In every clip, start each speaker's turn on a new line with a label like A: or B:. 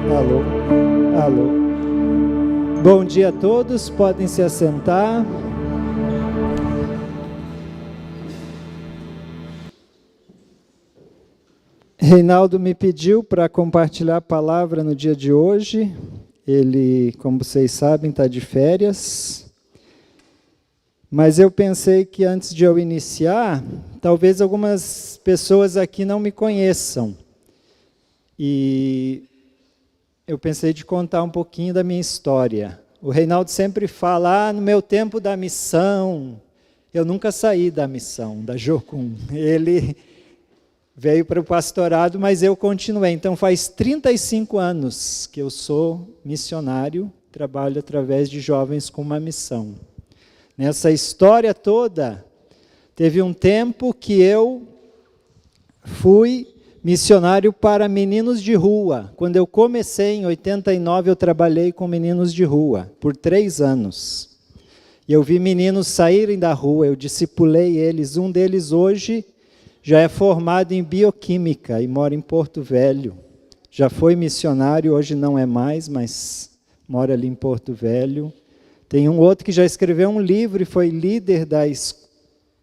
A: Alô, alô. Bom dia a todos, podem se assentar. Reinaldo me pediu para compartilhar a palavra no dia de hoje. Ele, como vocês sabem, está de férias. Mas eu pensei que antes de eu iniciar, talvez algumas pessoas aqui não me conheçam. E eu pensei de contar um pouquinho da minha história. O Reinaldo sempre fala, no meu tempo da missão, eu nunca saí da missão, da Jocum. Ele veio para o pastorado, mas eu continuei. Então faz 35 anos que eu sou missionário, trabalho através de jovens com uma missão. Nessa história toda, teve um tempo que eu fui missionário para meninos de rua. Quando eu comecei, em 89, eu trabalhei com meninos de rua, por 3 anos. E eu vi meninos saírem da rua, eu discipulei eles. Um deles hoje já é formado em bioquímica e mora em Porto Velho. Já foi missionário, hoje não é mais, mas mora ali em Porto Velho. Tem um outro que já escreveu um livro e foi líder da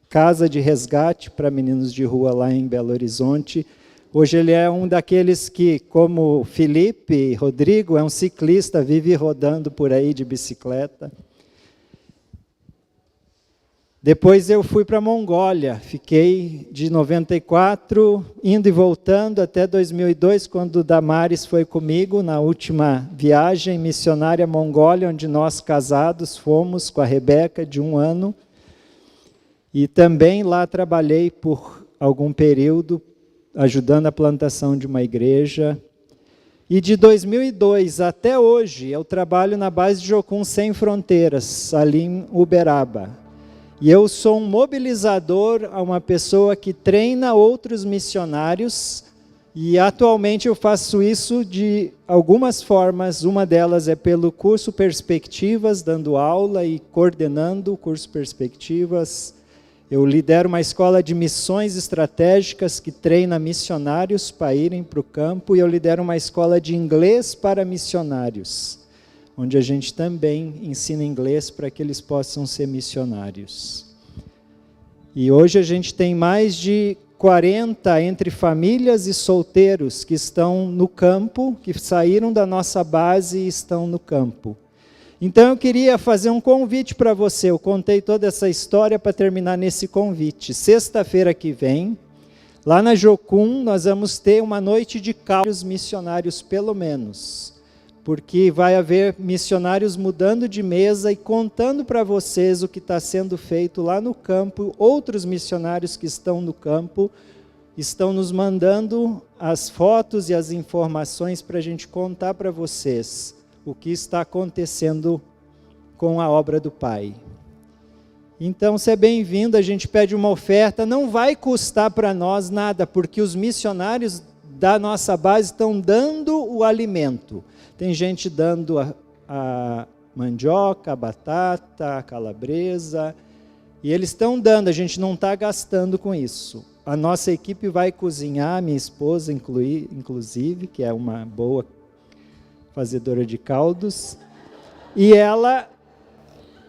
A: Casa de Resgate para meninos de rua lá em Belo Horizonte. Hoje ele é um daqueles que, como Felipe Rodrigo, é um ciclista, vive rodando por aí de bicicleta. Depois eu fui para a Mongólia, fiquei de 94, indo e voltando até 2002, quando o Damares foi comigo na última viagem missionária à Mongólia, onde nós casados fomos com a Rebeca, de 1 ano. E também lá trabalhei por algum período, ajudando a plantação de uma igreja. E de 2002 até hoje, eu trabalho na base de Jocum Sem Fronteiras, ali em Uberaba. E eu sou um mobilizador, uma pessoa que treina outros missionários, e atualmente eu faço isso de algumas formas. Uma delas é pelo curso Perspectivas, dando aula e coordenando o curso Perspectivas. Eu lidero uma escola de missões estratégicas que treina missionários para irem para o campo, e eu lidero uma escola de inglês para missionários, onde a gente também ensina inglês para que eles possam ser missionários. E hoje a gente tem mais de 40 entre famílias e solteiros que estão no campo, que saíram da nossa base e estão no campo. Então eu queria fazer um convite para você. Eu contei toda essa história para terminar nesse convite. Sexta-feira que vem, lá na Jocum, nós vamos ter uma noite de causos missionários, pelo menos. Porque vai haver missionários mudando de mesa e contando para vocês o que está sendo feito lá no campo. Outros missionários que estão no campo estão nos mandando as fotos e as informações para a gente contar para vocês o que está acontecendo com a obra do Pai. Então, você é bem-vindo, a gente pede uma oferta, não vai custar para nós nada, porque os missionários da nossa base estão dando o alimento. Tem gente dando a mandioca, a batata, a calabresa, e eles estão dando, a gente não está gastando com isso. A nossa equipe vai cozinhar, minha esposa inclusive, que é uma boa fazedora de caldos, e ela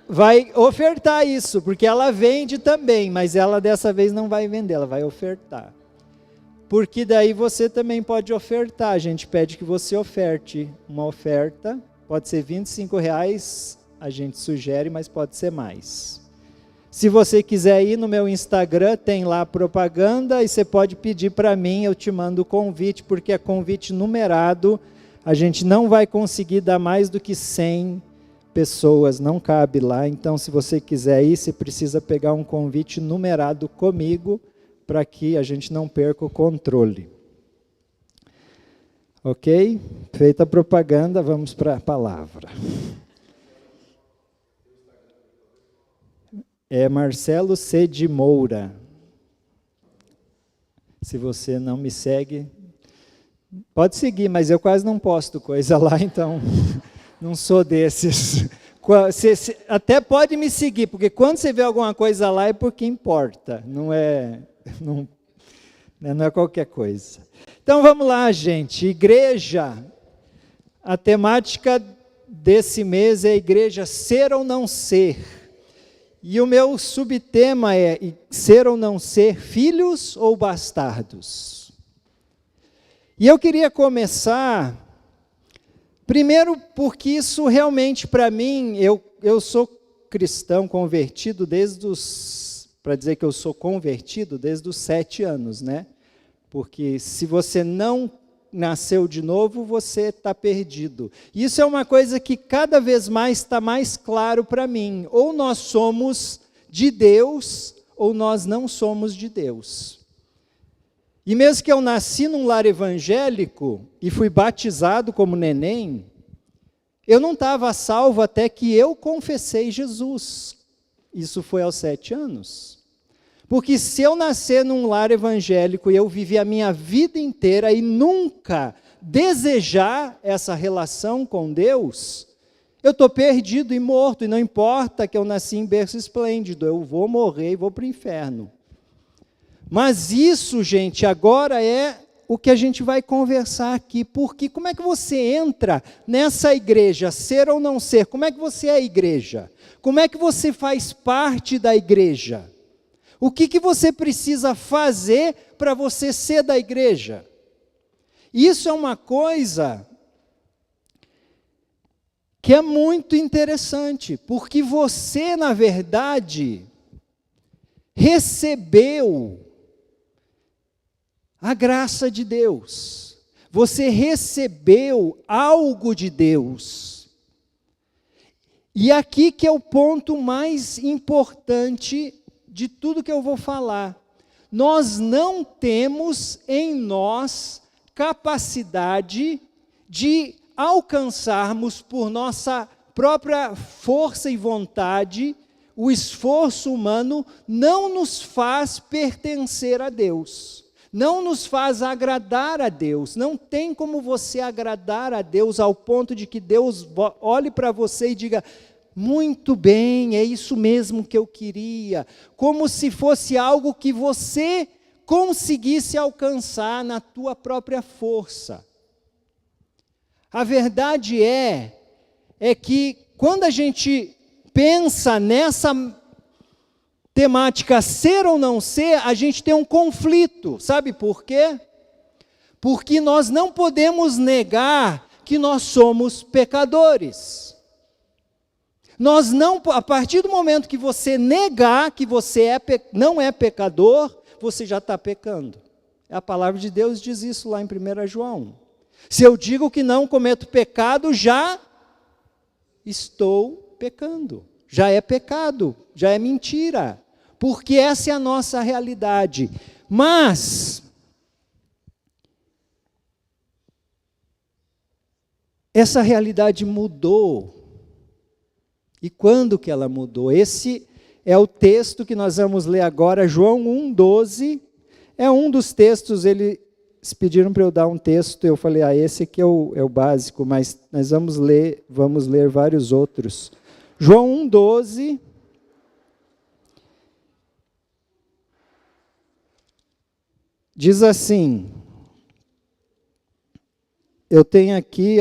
A: vai ofertar isso, porque ela vende também, mas ela dessa vez não vai vender, ela vai ofertar. Porque daí você também pode ofertar, a gente pede que você oferte uma oferta, pode ser R$25, a gente sugere, mas pode ser mais. Se você quiser ir no meu Instagram, tem lá a propaganda, e você pode pedir para mim, eu te mando o convite, porque é convite numerado, a gente não vai conseguir dar mais do que 100 pessoas, não cabe lá, então se você quiser ir, você precisa pegar um convite numerado comigo, para que a gente não perca o controle. Ok? Feita a propaganda, vamos para a palavra. É Marcelo C. de Moura. Se você não me segue, pode seguir, mas eu quase não posto coisa lá, então não sou desses. Você até pode me seguir, porque quando você vê alguma coisa lá é porque importa, não é qualquer coisa. Então vamos lá, gente. Igreja, A temática desse mês é a igreja ser ou não ser. E o meu subtema é ser ou não ser, filhos ou bastardos. E eu queria começar, primeiro porque isso realmente para mim, eu sou cristão convertido para dizer que eu sou convertido desde os 7 anos, né? Porque se você não nasceu de novo, você está perdido. Isso é uma coisa que cada vez mais está mais claro para mim. Ou nós somos de Deus, ou nós não somos de Deus. E mesmo que eu nasci num lar evangélico e fui batizado como neném, eu não estava salvo até que eu confessei Jesus. Isso foi aos 7 anos. Porque se eu nascer num lar evangélico e eu viver a minha vida inteira e nunca desejar essa relação com Deus, eu estou perdido e morto, e não importa que eu nasci em berço esplêndido, eu vou morrer e vou para o inferno. Mas isso, gente, agora é o que a gente vai conversar aqui, porque como é que você entra nessa igreja, ser ou não ser? Como é que você é a igreja? Como é que você faz parte da igreja? O que você precisa fazer para você ser da igreja? Isso é uma coisa que é muito interessante, porque você, na verdade, recebeu a graça de Deus. Você recebeu algo de Deus. E aqui que é o ponto mais importante de tudo que eu vou falar. Nós não temos em nós capacidade de alcançarmos por nossa própria força e vontade. O esforço humano não nos faz pertencer a Deus, não nos faz agradar a Deus. Não tem como você agradar a Deus ao ponto de que Deus olhe para você e diga: muito bem, é isso mesmo que eu queria, como se fosse algo que você conseguisse alcançar na tua própria força. A verdade é que quando a gente pensa nessa temática ser ou não ser, a gente tem um conflito. Sabe por quê? Porque nós não podemos negar que nós somos pecadores. Nós não, a partir do momento que você negar que você não é pecador, você já está pecando. A palavra de Deus diz isso lá em 1 João. Se eu digo que não cometo pecado, já estou pecando. Já é pecado, já é mentira. Porque essa é a nossa realidade. Mas essa realidade mudou. E quando que ela mudou? Esse é o texto que nós vamos ler agora, João 1,12. É um dos textos, eles pediram para eu dar um texto, eu falei, esse aqui é o básico, mas nós vamos ler vários outros. João 1,12. Diz assim, eu tenho aqui,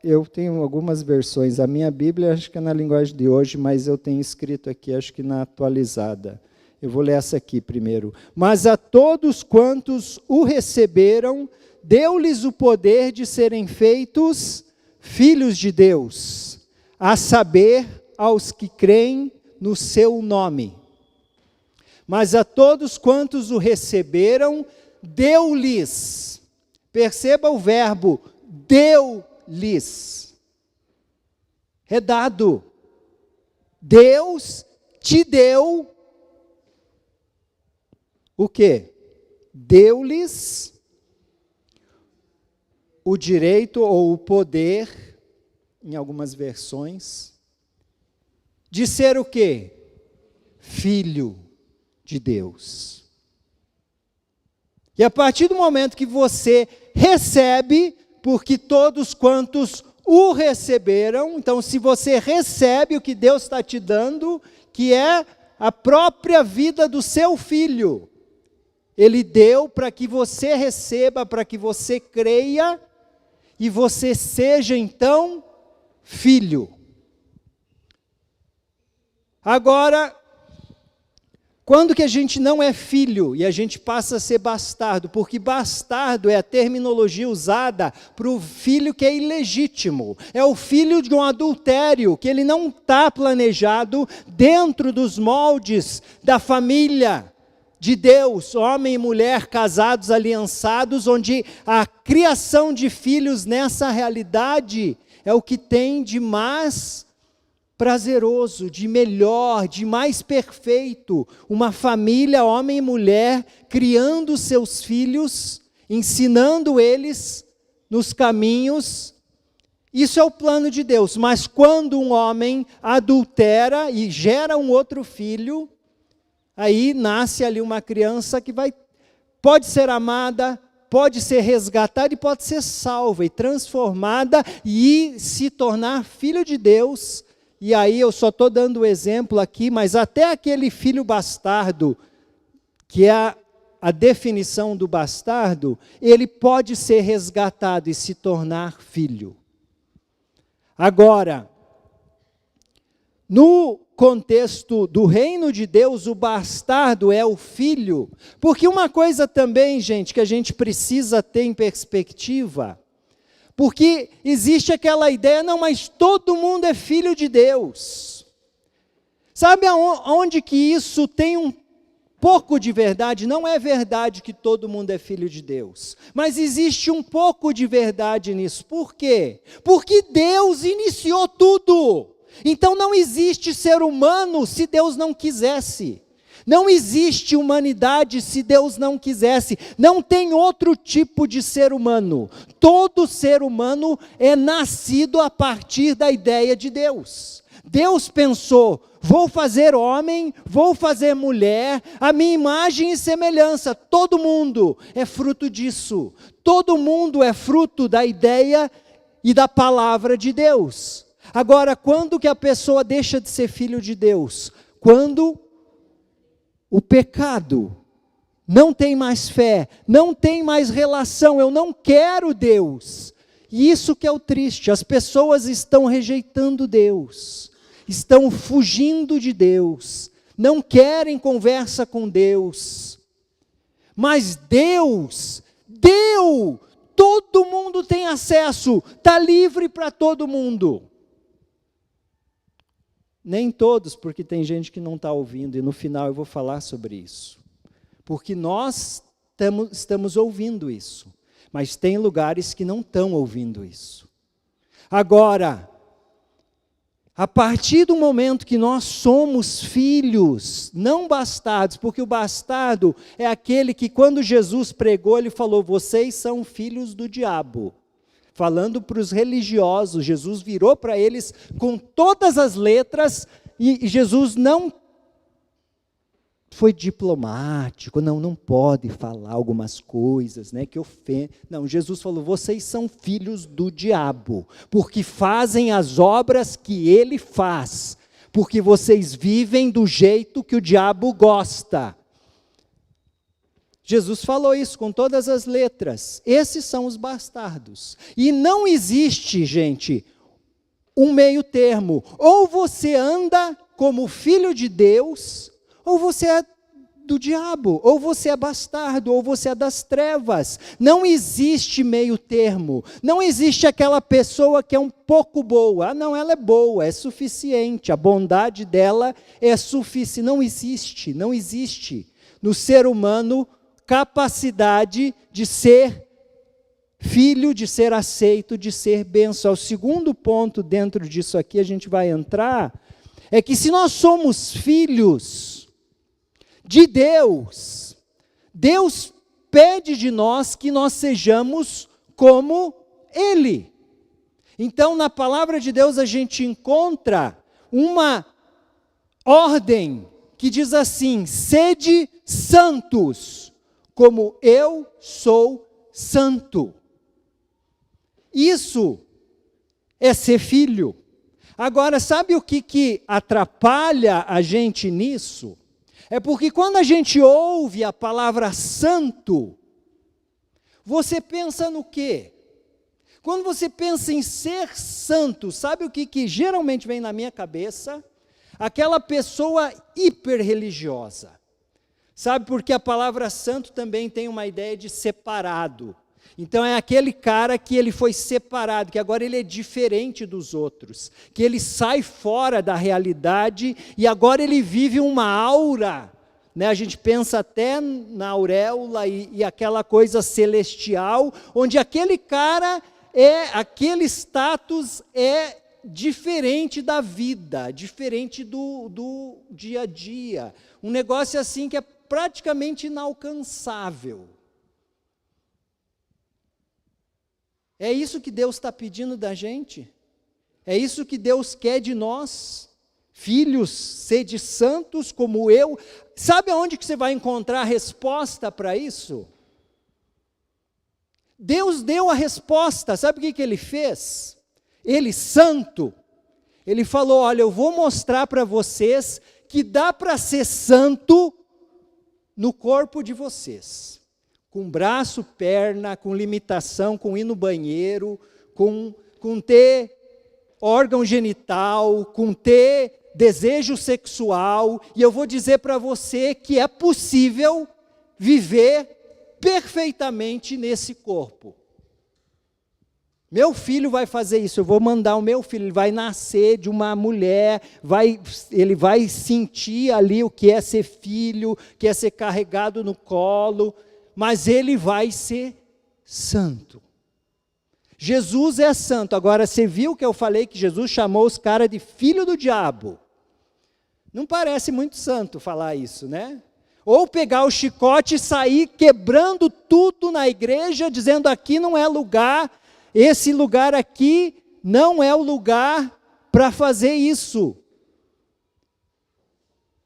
A: eu tenho algumas versões, a minha Bíblia acho que é na linguagem de hoje, mas eu tenho escrito aqui, acho que na atualizada. Eu vou ler essa aqui primeiro. Mas a todos quantos o receberam, deu-lhes o poder de serem feitos filhos de Deus, a saber, aos que creem no seu nome. Mas a todos quantos o receberam, deu-lhes. Perceba o verbo, deu-lhes. É dado. Deus te deu o quê? Deu-lhes o direito ou o poder, em algumas versões, de ser o quê? Filho de Deus. E a partir do momento que você recebe, porque todos quantos o receberam, então se você recebe o que Deus está te dando, que é a própria vida do seu filho, Ele deu para que você receba, para que você creia, e você seja então filho. Agora, quando que a gente não é filho e a gente passa a ser bastardo? Porque bastardo é a terminologia usada para o filho que é ilegítimo. É o filho de um adultério, que ele não está planejado dentro dos moldes da família de Deus, homem e mulher casados, aliançados, onde a criação de filhos nessa realidade é o que tem de mais prazeroso, de melhor, de mais perfeito. Uma família, homem e mulher, criando seus filhos, ensinando eles nos caminhos. Isso é o plano de Deus. Mas quando um homem adultera e gera um outro filho, aí nasce ali uma criança que pode ser amada, pode ser resgatada e pode ser salva e transformada e se tornar filho de Deus. E aí eu só estou dando o exemplo aqui, mas até aquele filho bastardo, que é a definição do bastardo, ele pode ser resgatado e se tornar filho. Agora, no contexto do reino de Deus, o bastardo é o filho, porque uma coisa também, gente, que a gente precisa ter em perspectiva, porque existe aquela ideia, não, mas todo mundo é filho de Deus. Sabe aonde que isso tem um pouco de verdade? Não é verdade que todo mundo é filho de Deus, mas existe um pouco de verdade nisso. Por quê? Porque Deus iniciou tudo. Então não existe ser humano se Deus não quisesse. Não existe humanidade se Deus não quisesse. Não tem outro tipo de ser humano. Todo ser humano é nascido a partir da ideia de Deus. Deus pensou, vou fazer homem, vou fazer mulher, a minha imagem e semelhança. Todo mundo é fruto disso. Todo mundo é fruto da ideia e da palavra de Deus. Agora, quando que a pessoa deixa de ser filho de Deus? Quando o pecado não tem mais fé, não tem mais relação, eu não quero Deus. E isso que é o triste, as pessoas estão rejeitando Deus, estão fugindo de Deus, não querem conversa com Deus. Mas Deus deu, todo mundo tem acesso, está livre para todo mundo. Nem todos, porque tem gente que não está ouvindo, e no final eu vou falar sobre isso. Porque nós estamos ouvindo isso, mas tem lugares que não estão ouvindo isso. Agora, a partir do momento que nós somos filhos, não bastardos, porque o bastardo é aquele que quando Jesus pregou, ele falou, vocês são filhos do diabo. Falando para os religiosos, Jesus virou para eles com todas as letras, e Jesus não foi diplomático, não pode falar algumas coisas, né, que ofendem. Não, Jesus falou, vocês são filhos do diabo, porque fazem as obras que ele faz, porque vocês vivem do jeito que o diabo gosta. Jesus falou isso com todas as letras. Esses são os bastardos. E não existe, gente, um meio termo. Ou você anda como filho de Deus, ou você é do diabo, ou você é bastardo, ou você é das trevas. Não existe meio termo. Não existe aquela pessoa que é um pouco boa. Ah, não, ela é boa, é suficiente. A bondade dela é suficiente. Não existe, não existe. No ser humano, capacidade de ser filho, de ser aceito, de ser bênção. O segundo ponto dentro disso aqui, a gente vai entrar, é que se nós somos filhos de Deus, Deus pede de nós que nós sejamos como Ele. Então, na palavra de Deus, a gente encontra uma ordem que diz assim, sede santos, como eu sou santo. Isso é ser filho. Agora, sabe o que atrapalha a gente nisso? É porque quando a gente ouve a palavra santo, você pensa no quê? Quando você pensa em ser santo, sabe o que geralmente vem na minha cabeça? Aquela pessoa hiper-religiosa. Sabe, porque a palavra santo também tem uma ideia de separado. Então é aquele cara que ele foi separado, que agora ele é diferente dos outros, que ele sai fora da realidade e agora ele vive uma aura, né? A gente pensa até na auréola e aquela coisa celestial, onde aquele cara aquele status é diferente da vida, diferente do dia a dia, um negócio assim que é praticamente inalcançável. É isso que Deus está pedindo da gente? É isso que Deus quer de nós? Filhos, sede santos como eu. Sabe aonde que você vai encontrar a resposta para isso? Deus deu a resposta. Sabe o que ele fez? Ele, santo, ele falou, olha, eu vou mostrar para vocês que dá para ser santo no corpo de vocês. Com braço, perna, com limitação, com ir no banheiro, com ter órgão genital, com ter desejo sexual, e eu vou dizer para você que é possível viver perfeitamente nesse corpo. Meu filho vai fazer isso, eu vou mandar o meu filho, ele vai nascer de uma mulher, ele vai sentir ali o que é ser filho, que é ser carregado no colo, mas ele vai ser santo. Jesus é santo. Agora, você viu que eu falei que Jesus chamou os caras de filho do diabo? Não parece muito santo falar isso, né? Ou pegar o chicote e sair quebrando tudo na igreja, dizendo aqui não é lugar, esse lugar aqui não é o lugar para fazer isso.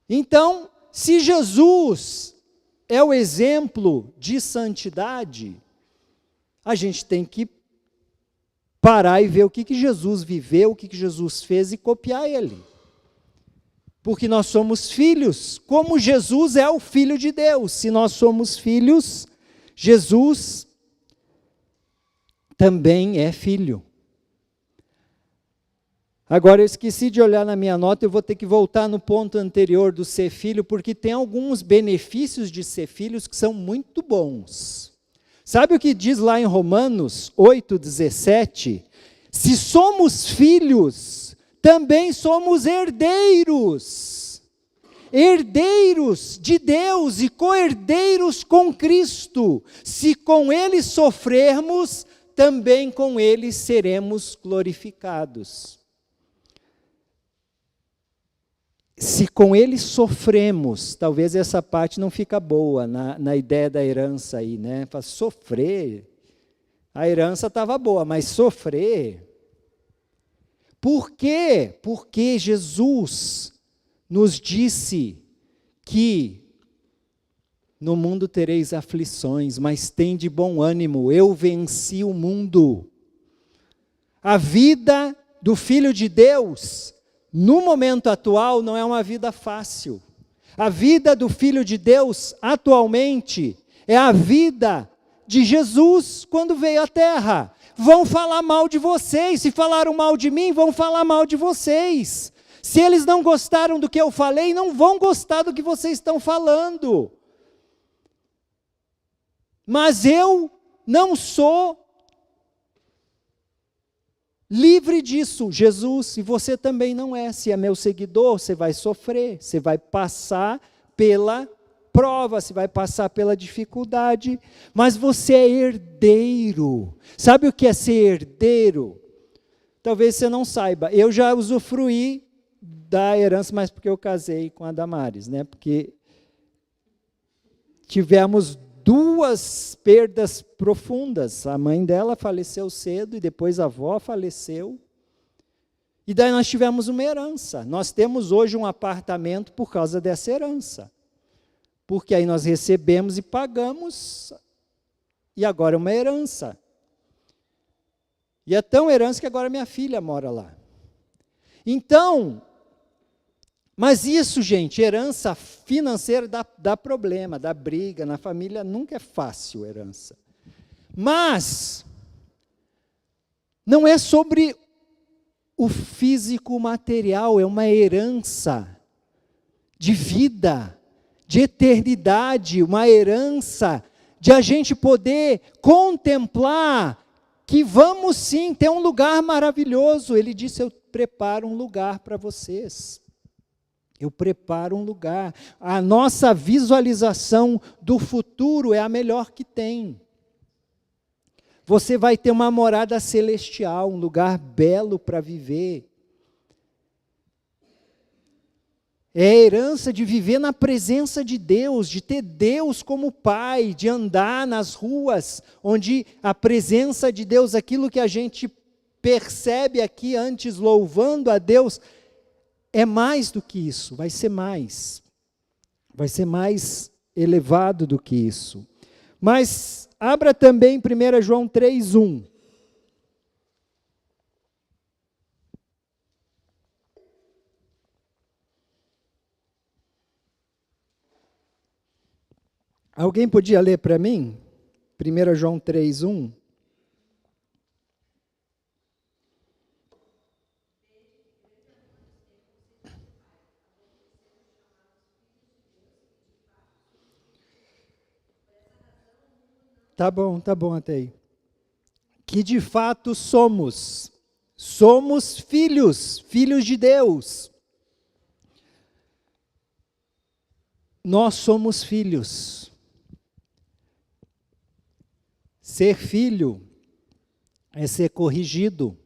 A: Então, se Jesus é o exemplo de santidade, a gente tem que parar e ver o que Jesus viveu, o que Jesus fez e copiar ele. Porque nós somos filhos, como Jesus é o Filho de Deus. Se nós somos filhos, Jesus também é filho. Agora, eu esqueci de olhar na minha nota, eu vou ter que voltar no ponto anterior do ser filho, porque tem alguns benefícios de ser filhos que são muito bons. Sabe o que diz lá em Romanos 8,17? Se somos filhos, também somos herdeiros. Herdeiros de Deus e co-herdeiros com Cristo. Se com Ele sofrermos, também com Ele seremos glorificados. Se com ele sofremos, talvez essa parte não fica boa na ideia da herança aí, né? Para sofrer, a herança estava boa, mas sofrer. Por quê? Porque Jesus nos disse que no mundo tereis aflições, mas tende bom ânimo, eu venci o mundo. A vida do Filho de Deus, no momento atual, não é uma vida fácil. A vida do Filho de Deus, atualmente, é a vida de Jesus quando veio à Terra. Vão falar mal de vocês, se falaram mal de mim, vão falar mal de vocês. Se eles não gostaram do que eu falei, não vão gostar do que vocês estão falando. Mas eu não sou livre disso, Jesus, e você também não é. Se é meu seguidor, você vai sofrer, você vai passar pela prova, você vai passar pela dificuldade, mas você é herdeiro. Sabe o que é ser herdeiro? Talvez você não saiba. Eu já usufruí da herança, mas porque eu casei com a Damares, né? Porque tivemos duas perdas profundas. A mãe dela faleceu cedo e depois a avó faleceu. E daí nós tivemos uma herança. Nós temos hoje um apartamento por causa dessa herança. Porque aí nós recebemos e pagamos, e agora é uma herança. E é tão herança que agora minha filha mora lá. Então, mas isso, gente, herança financeira dá problema, dá briga, na família nunca é fácil herança. Mas, Não é sobre o físico material, é uma herança de vida, de eternidade, uma herança de a gente poder contemplar que vamos sim ter um lugar maravilhoso. Ele disse: eu preparo um lugar para vocês. Eu preparo um lugar. A nossa visualização do futuro é a melhor que tem. Você vai ter uma morada celestial, um lugar belo para viver. É a herança de viver na presença de Deus, de ter Deus como Pai, de andar nas ruas, onde a presença de Deus, aquilo que a gente percebe aqui antes, louvando a Deus, é mais do que isso, vai ser mais elevado do que isso. Mas abra também 1 João 3:1. Alguém podia ler para mim? 1 João 3:1. Tá bom até aí. Que de fato somos filhos de Deus. Nós somos filhos. Ser filho é ser corrigido.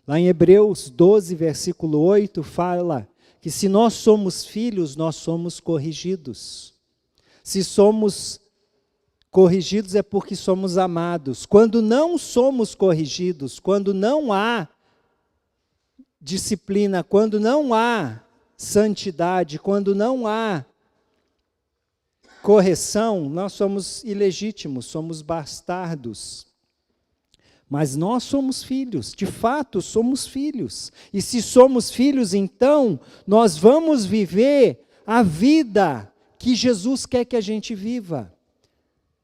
A: Lá em Hebreus 12, versículo 8, fala que se nós somos filhos, nós somos corrigidos. Se somos corrigidos é porque somos amados. Quando não somos corrigidos, quando não há disciplina, quando não há santidade, quando não há correção, nós somos ilegítimos, somos bastardos. Mas nós somos filhos, de fato somos filhos. E se somos filhos, então, nós vamos viver a vida que Jesus quer que a gente viva.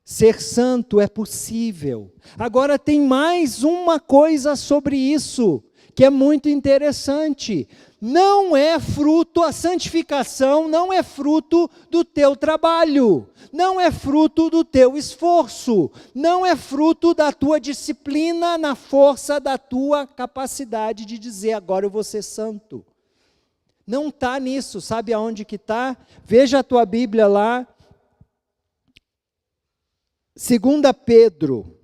A: Ser santo é possível. Agora tem mais uma coisa sobre isso, que é muito interessante. Não é fruto, a santificação não é fruto do teu trabalho, não é fruto do teu esforço, não é fruto da tua disciplina na força da tua capacidade de dizer: agora eu vou ser santo. Não está nisso, sabe aonde que está? Veja a tua Bíblia lá, 2 Pedro,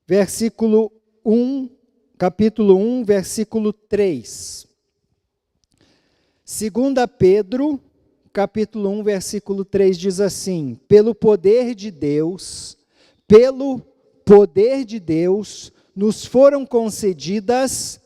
A: versículo 1, capítulo 1, versículo 3. 2 Pedro, capítulo 1, versículo 3 diz assim: pelo poder de Deus, nos foram concedidas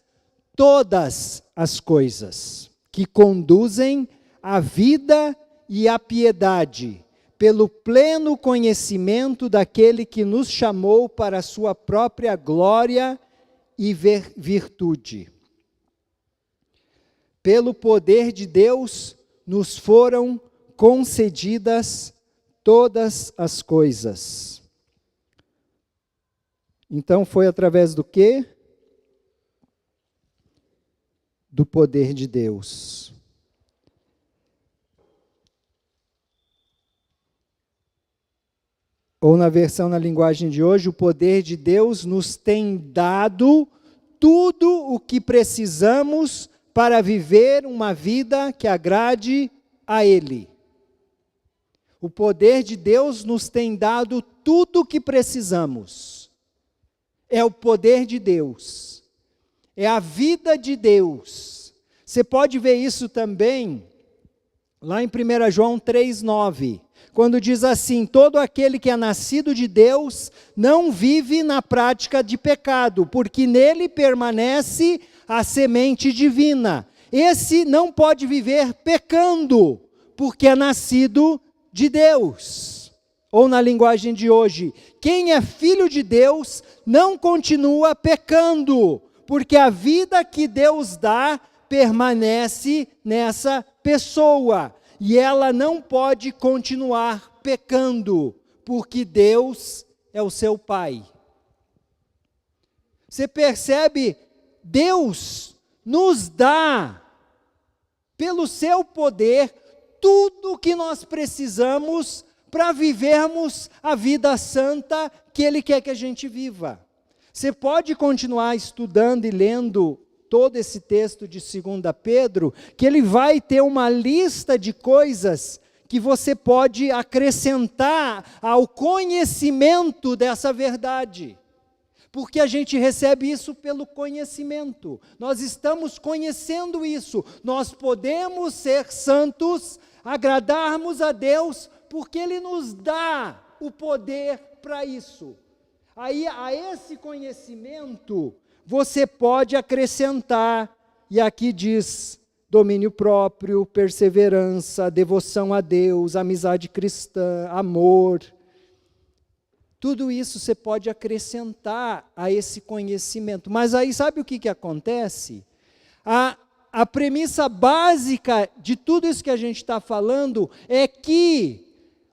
A: todas as coisas que conduzem à vida e à piedade, pelo pleno conhecimento daquele que nos chamou para a sua própria glória e virtude. Pelo poder de Deus, nos foram concedidas todas as coisas. Então foi através do quê? Do poder de Deus. Ou na versão, na linguagem de hoje, o poder de Deus nos tem dado tudo o que precisamos para viver uma vida que agrade a Ele. O poder de Deus nos tem dado tudo o que precisamos. É o poder de Deus. É a vida de Deus. Você pode ver isso também lá em 1 João 3,9. Quando diz assim: todo aquele que é nascido de Deus não vive na prática de pecado, porque nele permanece a semente divina. Esse não pode viver pecando, porque é nascido de Deus. Ou na linguagem de hoje, quem é filho de Deus não continua pecando, porque a vida que Deus dá permanece nessa pessoa. E ela não pode continuar pecando, porque Deus é o seu Pai. Você percebe? Deus nos dá, pelo seu poder, tudo o que nós precisamos para vivermos a vida santa que Ele quer que a gente viva. Você pode continuar estudando e lendo todo esse texto de 2 Pedro, que ele vai ter uma lista de coisas que você pode acrescentar ao conhecimento dessa verdade. Porque a gente recebe isso pelo conhecimento. Nós estamos conhecendo isso. Nós podemos ser santos, agradarmos a Deus, porque Ele nos dá o poder para isso. Aí, a esse conhecimento, você pode acrescentar, e aqui diz, domínio próprio, perseverança, devoção a Deus, amizade cristã, amor. Tudo isso você pode acrescentar a esse conhecimento. Mas aí sabe o que acontece? A premissa básica de tudo isso que a gente está falando é que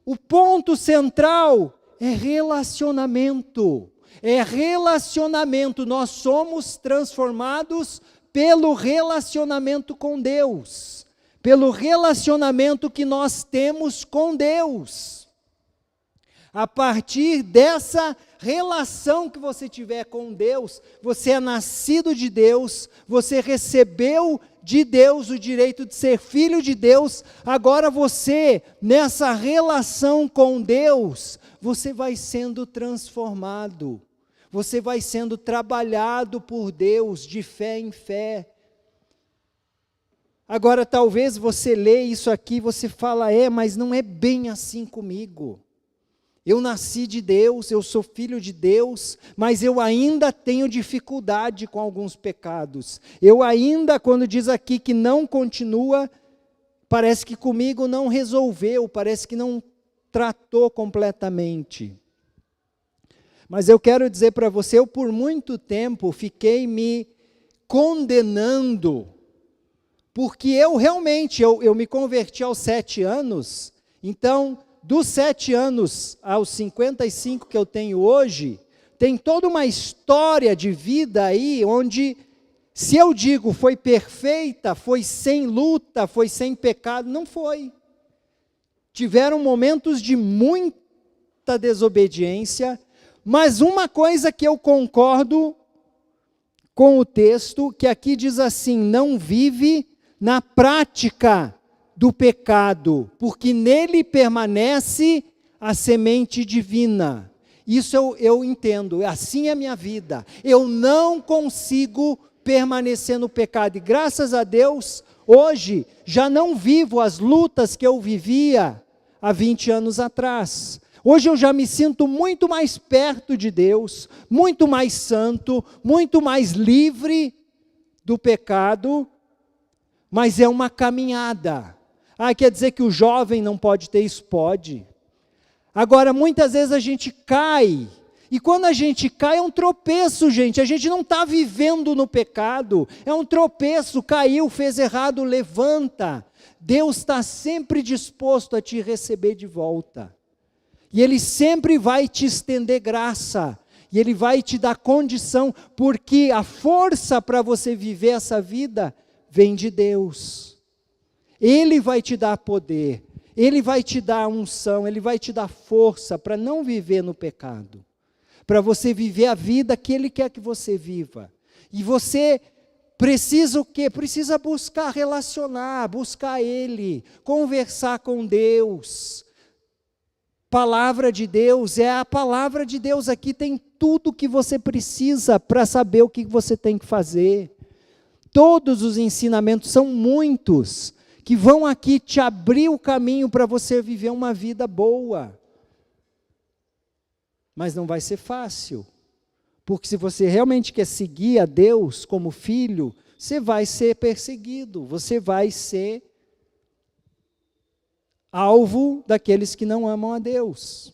A: o ponto central é relacionamento. É relacionamento. Nós somos transformados pelo relacionamento com Deus. Pelo relacionamento que nós temos com Deus. A partir dessa relação que você tiver com Deus, você é nascido de Deus, você recebeu de Deus o direito de ser filho de Deus, agora você, nessa relação com Deus, você vai sendo transformado, você vai sendo trabalhado por Deus de fé em fé. Agora talvez você lê isso aqui e você fala, mas não é bem assim comigo. Eu nasci de Deus, eu sou filho de Deus, mas eu ainda tenho dificuldade com alguns pecados. Eu ainda, quando diz aqui que não continua, parece que comigo não resolveu, parece que não tratou completamente. Mas eu quero dizer para você, eu por muito tempo fiquei me condenando, porque eu realmente, eu me converti aos 7 anos, então dos 7 anos aos 55 que eu tenho hoje, tem toda uma história de vida aí, onde, se eu digo foi perfeita, foi sem luta, foi sem pecado, não foi. Tiveram momentos de muita desobediência, mas uma coisa que eu concordo com o texto, que aqui diz assim, não vive na prática do pecado, porque nele permanece a semente divina. Isso eu entendo, assim é a minha vida. Eu não consigo permanecer no pecado, e graças a Deus, hoje, já não vivo as lutas que eu vivia há 20 anos atrás. Hoje eu já me sinto muito mais perto de Deus, muito mais santo, muito mais livre do pecado, mas é uma caminhada. Quer dizer que o jovem não pode ter isso? Pode. Agora, muitas vezes a gente cai, e quando a gente cai é um tropeço, gente, a gente não está vivendo no pecado, é um tropeço, caiu, fez errado, levanta. Deus está sempre disposto a te receber de volta, e Ele sempre vai te estender graça, e Ele vai te dar condição, porque a força para você viver essa vida vem de Deus. Ele vai te dar poder, Ele vai te dar unção, Ele vai te dar força para não viver no pecado, para você viver a vida que Ele quer que você viva. E você precisa o quê? Precisa buscar relacionar, buscar Ele, conversar com Deus. Palavra de Deus, é a palavra de Deus, aqui tem tudo que você precisa para saber o que você tem que fazer. Todos os ensinamentos, são muitos, que vão aqui te abrir o caminho para você viver uma vida boa. Mas não vai ser fácil, porque se você realmente quer seguir a Deus como filho, você vai ser perseguido, você vai ser alvo daqueles que não amam a Deus.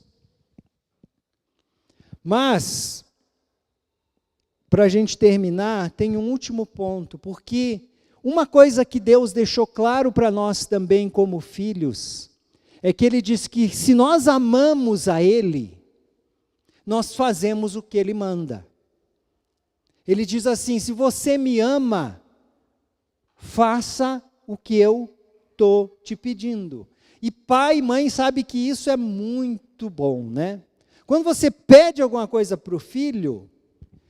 A: Mas, para a gente terminar, tem um último ponto, porque uma coisa que Deus deixou claro para nós também como filhos, é que Ele diz que se nós amamos a Ele, nós fazemos o que Ele manda. Ele diz assim: se você me ama, faça o que eu estou te pedindo. E pai e mãe sabe que isso é muito bom, né? Quando você pede alguma coisa para o filho,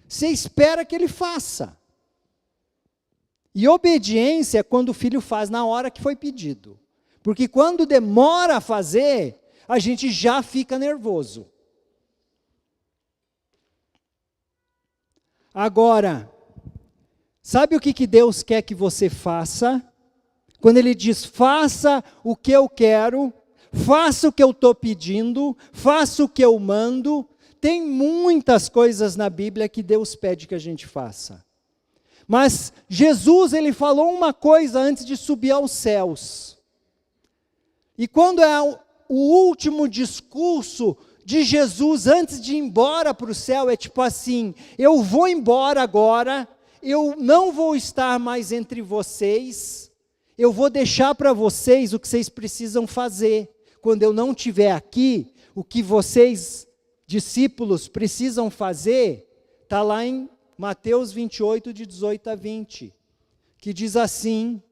A: você espera que ele faça. E obediência é quando o filho faz na hora que foi pedido. Porque quando demora a fazer, a gente já fica nervoso. Agora, sabe o que Deus quer que você faça? Quando Ele diz, faça o que eu quero, faça o que eu estou pedindo, faça o que eu mando. Tem muitas coisas na Bíblia que Deus pede que a gente faça. Mas Jesus, Ele falou uma coisa antes de subir aos céus. E quando é o último discurso de Jesus antes de ir embora para o céu, é tipo assim: eu vou embora agora, eu não vou estar mais entre vocês, eu vou deixar para vocês o que vocês precisam fazer. Quando eu não estiver aqui, o que vocês, discípulos, precisam fazer, está lá em Mateus 28, de 18 a 20, que diz assim: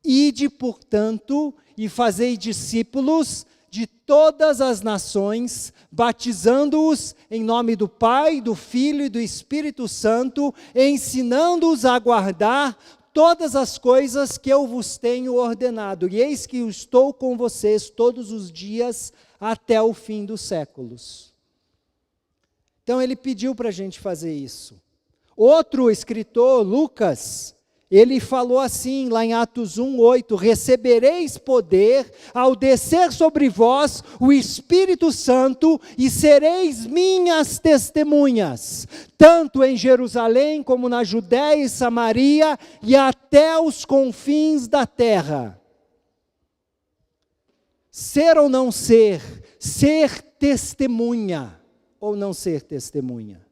A: ide, portanto, e fazei discípulos de todas as nações, batizando-os em nome do Pai, do Filho e do Espírito Santo, ensinando-os a guardar todas as coisas que eu vos tenho ordenado. E eis que eu estou com vocês todos os dias até o fim dos séculos. Então ele pediu para a gente fazer isso. Outro escritor, Lucas, ele falou assim, lá em Atos 1:8, recebereis poder ao descer sobre vós o Espírito Santo e sereis minhas testemunhas, tanto em Jerusalém como na Judéia e Samaria e até os confins da terra. Ser ou não ser, ser testemunha ou não ser testemunha.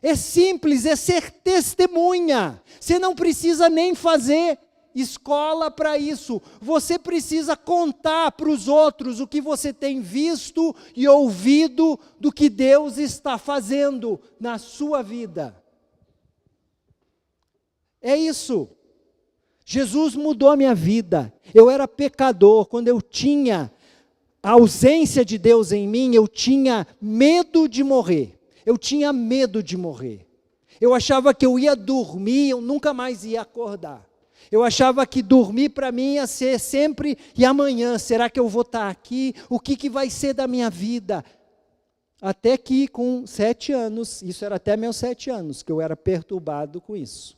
A: É simples, é ser testemunha. Você não precisa nem fazer escola para isso. Você precisa contar para os outros o que você tem visto e ouvido do que Deus está fazendo na sua vida. É isso. Jesus mudou a minha vida. Eu era pecador. Quando eu tinha a ausência de Deus em mim, eu tinha medo de morrer. Eu tinha medo de morrer. Eu achava que eu ia dormir, eu nunca mais ia acordar. Eu achava que dormir para mim ia ser sempre, e amanhã, será que eu vou estar aqui? O que vai ser da minha vida? Até que com 7 anos, isso era até meus 7 anos, que eu era perturbado com isso.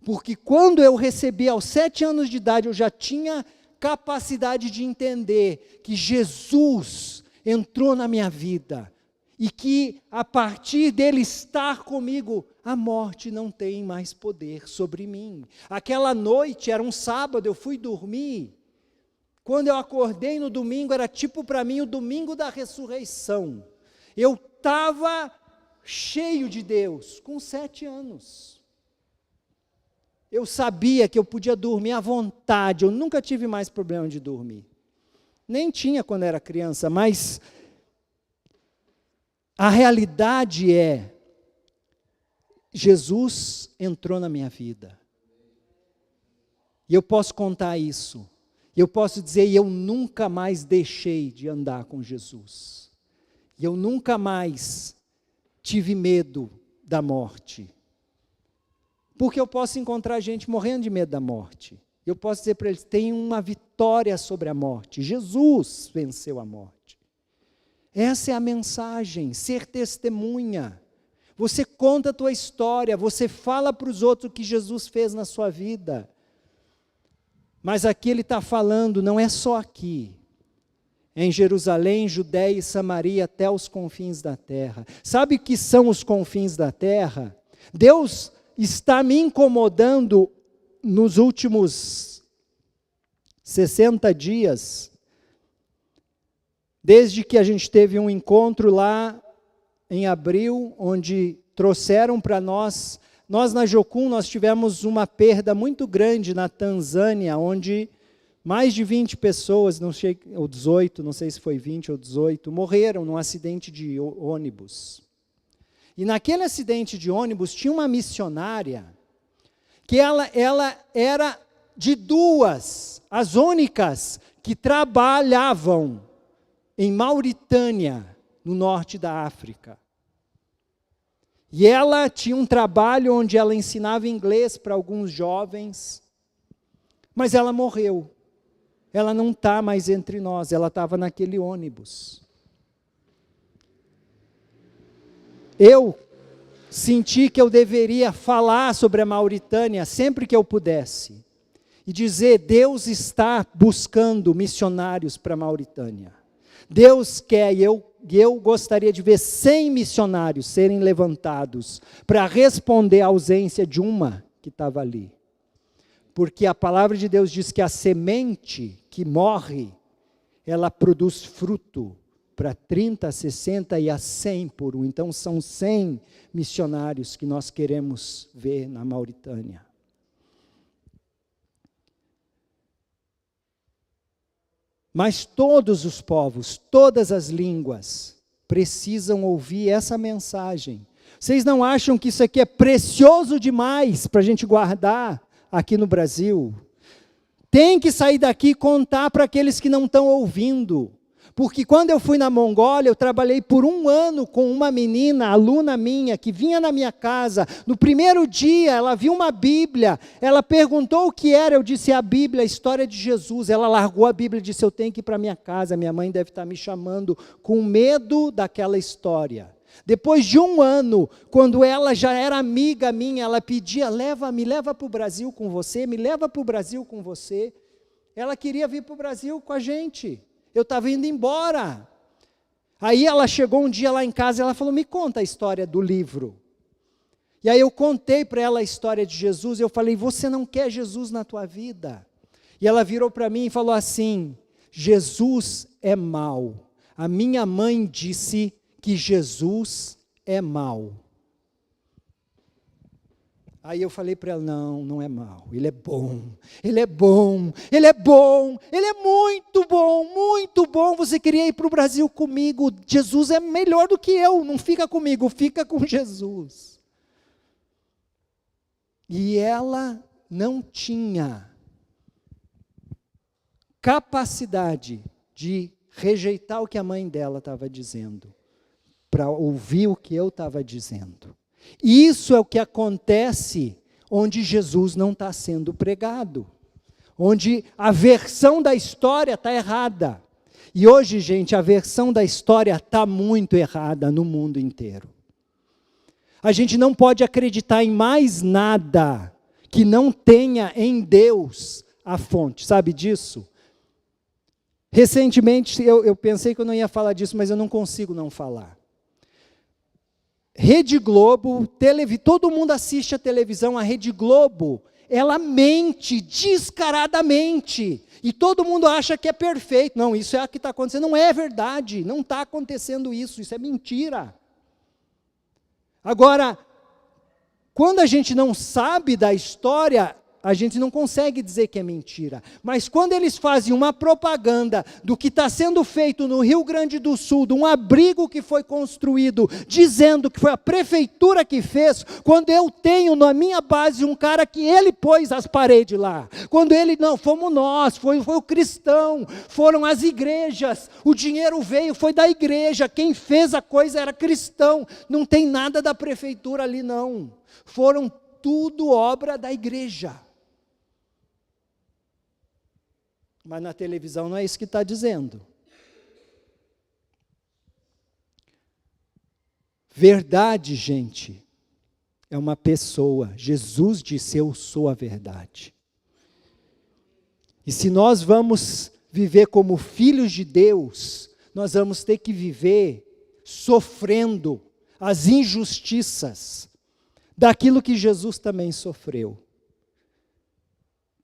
A: Porque quando eu recebi aos 7 anos de idade, eu já tinha capacidade de entender que Jesus entrou na minha vida. E que a partir dele estar comigo, a morte não tem mais poder sobre mim. Aquela noite, era um sábado, eu fui dormir. Quando eu acordei no domingo, era tipo para mim o domingo da ressurreição. Eu estava cheio de Deus, com 7 anos. Eu sabia que eu podia dormir à vontade, eu nunca tive mais problema de dormir. Nem tinha quando era criança, mas a realidade é, Jesus entrou na minha vida. E eu posso contar isso. E eu posso dizer, eu nunca mais deixei de andar com Jesus. E eu nunca mais tive medo da morte. Porque eu posso encontrar gente morrendo de medo da morte. Eu posso dizer para eles, tem uma vitória sobre a morte. Jesus venceu a morte. Essa é a mensagem, ser testemunha. Você conta a tua história, você fala para os outros o que Jesus fez na sua vida. Mas aqui ele está falando, não é só aqui. É em Jerusalém, Judéia e Samaria, até os confins da terra. Sabe o que são os confins da terra? Deus está me incomodando nos últimos 60 dias, desde que a gente teve um encontro lá em abril, onde trouxeram para nós na Jocum, nós tivemos uma perda muito grande na Tanzânia, onde mais de 20 pessoas, não sei, ou 18, não sei se foi 20 ou 18, morreram num acidente de ônibus. E naquele acidente de ônibus tinha uma missionária que ela era de duas, as únicas que trabalhavam em Mauritânia, no norte da África. E ela tinha um trabalho onde ela ensinava inglês para alguns jovens, mas ela morreu. Ela não está mais entre nós, ela estava naquele ônibus. Eu senti que eu deveria falar sobre a Mauritânia sempre que eu pudesse. E dizer, Deus está buscando missionários para a Mauritânia. Deus quer, e eu gostaria de ver 100 missionários serem levantados para responder à ausência de uma que estava ali. Porque a palavra de Deus diz que a semente que morre, ela produz fruto para 30, 60 e a 100 por um. Então são 100 missionários que nós queremos ver na Mauritânia. Mas todos os povos, todas as línguas, precisam ouvir essa mensagem. Vocês não acham que isso aqui é precioso demais para a gente guardar aqui no Brasil? Tem que sair daqui e contar para aqueles que não estão ouvindo. Porque quando eu fui na Mongólia, eu trabalhei por 1 ano com uma menina, aluna minha, que vinha na minha casa. No primeiro dia, ela viu uma Bíblia, ela perguntou o que era, eu disse, a Bíblia, a história de Jesus. Ela largou a Bíblia e disse, eu tenho que ir para minha casa, minha mãe deve estar me chamando, com medo daquela história. Depois de 1 ano, quando ela já era amiga minha, ela pedia, me leva para o Brasil com você, me leva para o Brasil com você. Ela queria vir para o Brasil com a gente. Eu estava indo embora. Aí ela chegou um dia lá em casa e ela falou, me conta a história do livro. E aí eu contei para ela a história de Jesus, e eu falei, você não quer Jesus na tua vida? E ela virou para mim e falou assim, Jesus é mau. A minha mãe disse que Jesus é mau. Aí eu falei para ela, não é mau, ele é bom, ele é bom, ele é bom, ele é muito bom, você queria ir para o Brasil comigo, Jesus é melhor do que eu, não fica comigo, fica com Jesus. E ela não tinha capacidade de rejeitar o que a mãe dela estava dizendo, para ouvir o que eu estava dizendo. Isso é o que acontece onde Jesus não está sendo pregado, onde a versão da história está errada. E hoje, gente, a versão da história está muito errada no mundo inteiro. A gente não pode acreditar em mais nada que não tenha em Deus a fonte, sabe disso? Recentemente, eu pensei que eu não ia falar disso, mas eu não consigo não falar. Rede Globo, todo mundo assiste a televisão, a Rede Globo, ela mente descaradamente, e todo mundo acha que é perfeito. Não, isso é o que está acontecendo, não é verdade, não está acontecendo isso é mentira. Agora, quando a gente não sabe da história, a gente não consegue dizer que é mentira. Mas quando eles fazem uma propaganda do que está sendo feito no Rio Grande do Sul, de um abrigo que foi construído, dizendo que foi a prefeitura que fez, quando eu tenho na minha base um cara que ele pôs as paredes lá, quando ele, não, fomos nós, foi o cristão, foram as igrejas, o dinheiro veio, foi da igreja, quem fez a coisa era cristão, não tem nada da prefeitura ali não, foram tudo obra da igreja. Mas na televisão não é isso que está dizendo. Verdade, gente, é uma pessoa. Jesus disse, eu sou a verdade. E se nós vamos viver como filhos de Deus, nós vamos ter que viver sofrendo as injustiças daquilo que Jesus também sofreu.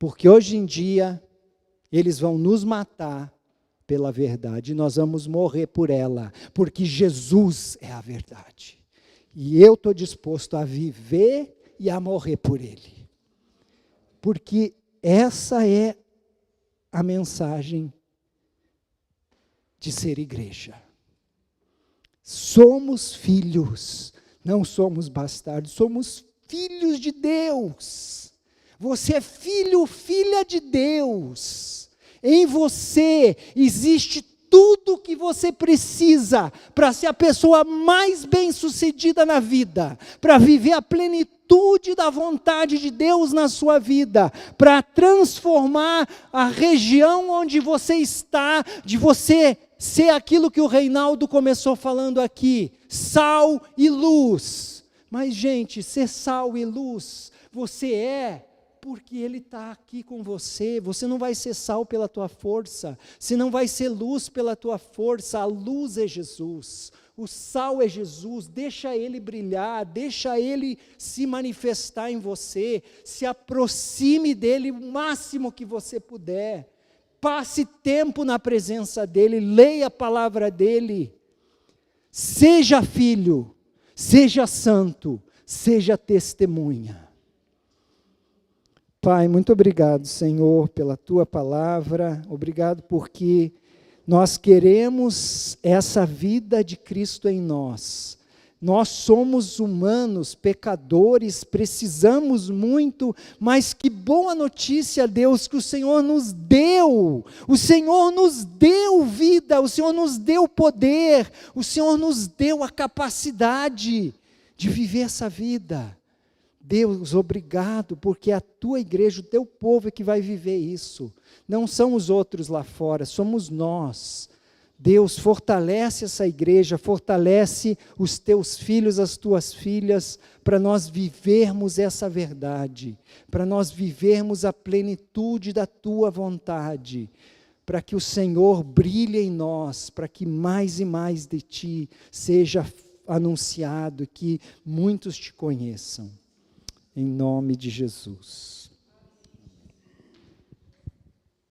A: Porque hoje em dia, eles vão nos matar pela verdade, e nós vamos morrer por ela, porque Jesus é a verdade. E eu estou disposto a viver e a morrer por Ele. Porque essa é a mensagem de ser igreja. Somos filhos, Não somos bastardos, somos filhos de Deus. Você é filho, filha de Deus. Em você existe tudo o que você precisa para ser a pessoa mais bem-sucedida na vida, para viver a plenitude da vontade de Deus na sua vida, para transformar a região onde você está, de você ser aquilo que o Reinaldo começou falando aqui, sal e luz. Mas, gente, ser sal e luz, você é porque Ele está aqui com você. Você não vai ser sal pela tua força, você não vai ser luz pela tua força. A luz é Jesus, o sal é Jesus. Deixa Ele brilhar, deixa Ele se manifestar em você, se aproxime dEle o máximo que você puder, passe tempo na presença dEle, leia a palavra dEle, seja filho, seja santo, seja testemunha. Pai, muito obrigado, Senhor, pela Tua palavra, obrigado porque nós queremos essa vida de Cristo em nós. Nós somos humanos, pecadores, precisamos muito, mas que boa notícia, Deus, que o Senhor nos deu vida, o Senhor nos deu poder, o Senhor nos deu a capacidade de viver essa vida. Deus, obrigado, porque a tua igreja, o teu povo é que vai viver isso. Não são os outros lá fora, somos nós. Deus, fortalece essa igreja, fortalece os teus filhos, as tuas filhas, para nós vivermos essa verdade, para nós vivermos a plenitude da tua vontade, para que o Senhor brilhe em nós, para que mais e mais de ti seja anunciado, que muitos te conheçam. Em nome de Jesus.